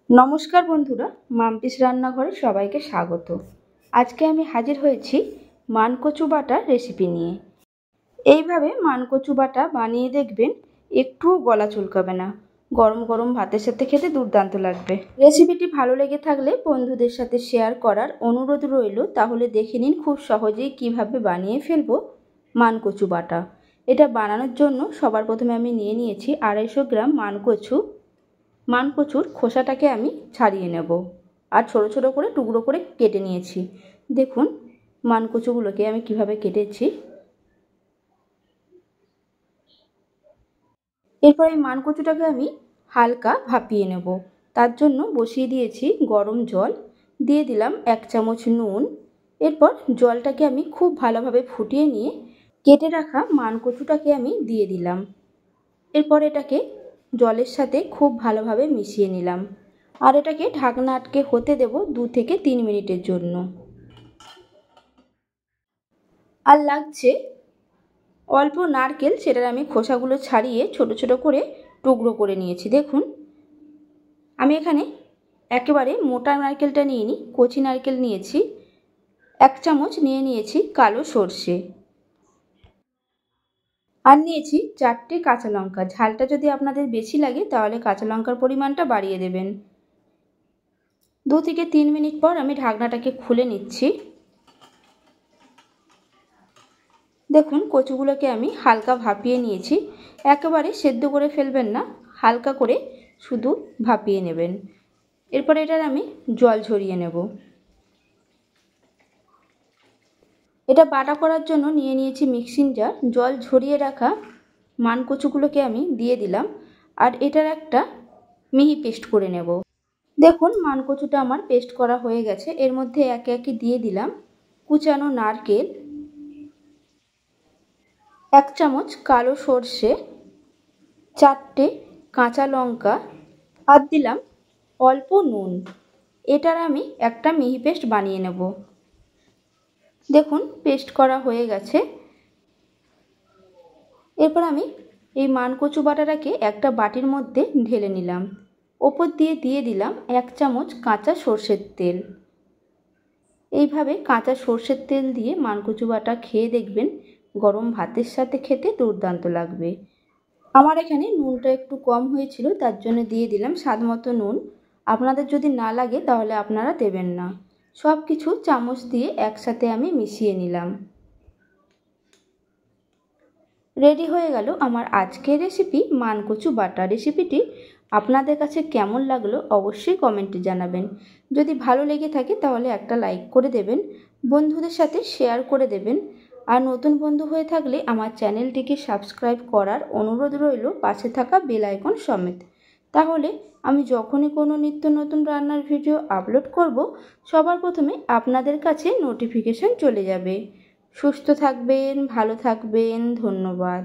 নমস্কার বন্ধুরা, মাম্পিস রান্নাঘরে সবাইকে স্বাগত। আজকে আমি হাজির হয়েছি মানকচু বাটার রেসিপি নিয়ে। এইভাবে মানকচু বাটা বানিয়ে দেখবেন, একটুও গলা চুলকাবে না। গরম গরম ভাতের সাথে খেতে দুর্দান্ত লাগবে। রেসিপিটি ভালো লেগে থাকলে বন্ধুদের সাথে শেয়ার করার অনুরোধ রইল। তাহলে দেখে নিন খুব সহজেই কিভাবে বানিয়ে ফেলবো মানকচু বাটা। এটা বানানোর জন্য সবার প্রথমে আমি নিয়ে নিয়েছি 250 গ্রাম মানকচু। মানকচুর খোসাটাকে আমি ছাড়িয়ে নেব আর ছোট ছোট করে টুকরো করে কেটে নিয়েছি। দেখুন মানকচুগুলোকে আমি কিভাবে কেটেছি। এরপর এই মানকচুটাকে আমি হালকা ভাপিয়ে নেব। তার জন্য বসিয়ে দিয়েছি গরম জল, দিয়ে দিলাম 1 চামচ নুন। এরপর জলটাকে আমি খুব ভালোভাবে ফুটিয়ে নিয়ে কেটে রাখা মানকচুটাকে আমি দিয়ে দিলাম। এরপর এটাকে জলের সাথে খুব ভালোভাবে মিশিয়ে নিলাম আর এটাকে ঢাকনা আটকে হতে দেব 2 থেকে 3 মিনিটের জন্য। আর লাগছে অল্প নারকেল, সেটার আমি খোসাগুলো ছাড়িয়ে ছোট ছোট করে টুকরো করে নিয়েছি। দেখুন আমি এখানে একেবারে মোটা নারকেলটা নিইনি, কচি নারকেল নিয়েছি। 1 চামচ নিয়ে নিয়েছি কালো সর্ষে আর নিয়েছি 4টে কাঁচা লঙ্কা। ঝালটা যদি আপনাদের বেশি লাগে তাহলে কাঁচা লঙ্কার পরিমাণটা বাড়িয়ে দেবেন। 2 থেকে 3 মিনিট পর আমি ঢাকনাটাকে খুলে নিচ্ছি। দেখুন কচুগুলোকে আমি হালকা ভাপিয়ে নিয়েছি। একেবারে সেদ্ধ করে ফেলবেন না, হালকা করে শুধু ভাপিয়ে নেবেন। এরপর এটার আমি জল ঝরিয়ে নেব। এটা বাটা করার জন্য নিয়ে নিয়েছি মিক্সিং জার। জল ঝরিয়ে রাখা মানকচুগুলোকে আমি দিয়ে দিলাম আর এটার একটা মিহি পেস্ট করে নেব। দেখুন মানকচুটা আমার পেস্ট করা হয়ে গেছে। এর মধ্যে একে একে দিয়ে দিলাম কুচানো নারকেল, 1 চামচ কালো সর্ষে, 4টে কাঁচা লঙ্কা আর দিলাম অল্প নুন। এটার আমি একটা মিহি পেস্ট বানিয়ে নেব। দেখুন পেস্ট করা হয়ে গেছে। এরপর আমি এই মানকচু বাটাটাকে একটা বাটির মধ্যে ঢেলে নিলাম। ওপর দিয়ে দিয়ে দিলাম 1 চামচ কাঁচা সর্ষের তেল। এইভাবে কাঁচা সর্ষের তেল দিয়ে মানকচু বাটা খেয়ে দেখবেন, গরম ভাতের সাথে খেতে দুর্দান্ত লাগবে। আমার এখানে নুনটা একটু কম হয়েছিল, তার জন্য দিয়ে দিলাম স্বাদ মতো নুন। আপনাদের যদি না লাগে তাহলে আপনারা দেবেন না। সব কিছু চামচ দিয়ে একসাথে আমি মিশিয়ে নিলাম। রেডি হয়ে গেল আমার আজকের রেসিপি মানকচু বাটা। রেসিপিটি আপনাদের কাছে কেমন লাগলো অবশ্যই কমেন্টে জানাবেন। যদি ভালো লেগে থাকে তাহলে একটা লাইক করে দেবেন, বন্ধুদের সাথে শেয়ার করে দেবেন। আর নতুন বন্ধু হয়ে থাকলে আমার চ্যানেলটিকে সাবস্ক্রাইব করার অনুরোধ রইল, পাশে থাকা বেল আইকন সমেত। তাহলে আমি যখনই কোনো নিত্য নতুন রান্নার ভিডিও আপলোড করব, সবার প্রথমে আপনাদের কাছে নোটিফিকেশন চলে যাবে। সুস্থ থাকবেন, ভালো থাকবেন, ধন্যবাদ।